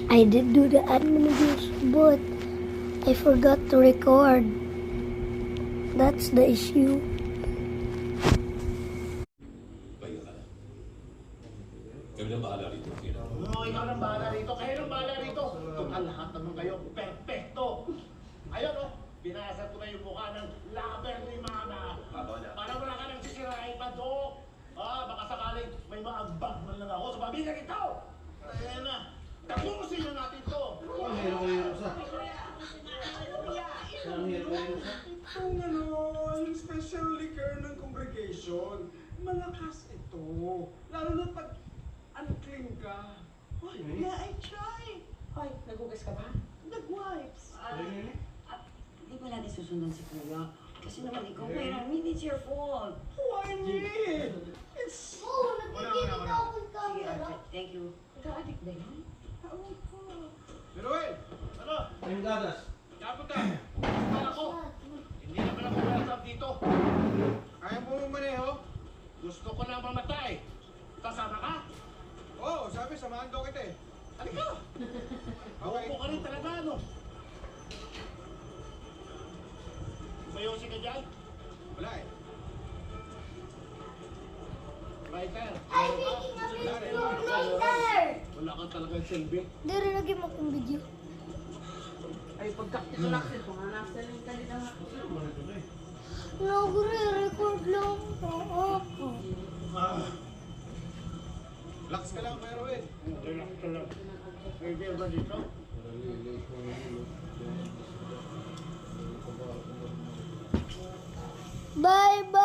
I did do the admin videos, but I forgot to record. That's the issue. Kami na bahala rito. No, ikaw nang bahala rito. Kayo nang bahala rito. Total, lahat naman kayo. Perfecto. Ayun, oh. Binasa ko na yung mukha ng laber ni Mama. Para wala ka nang sisirain pa, Dok. Baka sakaling may maagbag man lang ako sa pamilya ito. Ayan na. Tapusin na natin to. Itong yung special liquor ng congregation, malakas ito. Lalo na pag unclean ka. Yeah, I tried. Hoy, nagugas ka ba? Nag-wipes. Hindi ba natin susundan si Kuya? Kasi naman ikaw, I mean, it's your fault. Why me? It's... Oh, nagtitigil na ako ng Sige, camera. Ate, thank you. Nagka-addict ba yan? Oo po. Meruel, ano? Ayun gadas. Kapunta. Para ko. Hindi naman ako welcome dito. Ayaw po maneho? Gusto ko lang mamatay. Kasama ka? Oo, sabi samahan daw kita eh. Halika. Ako ka rin talaga, ano? Mayosi ka dyan? Wala eh. Writer. I'm making a video later! Wala kang talagang silbi. Hindi rin lagi mo akong video. Ay, pagkakti ko lang sila. Kung hanapsan yung kanila nga. Nagre-record lang po ako. Relax ka lang, Meruel. Relax ka lang. May beer ba dito? Bye-bye!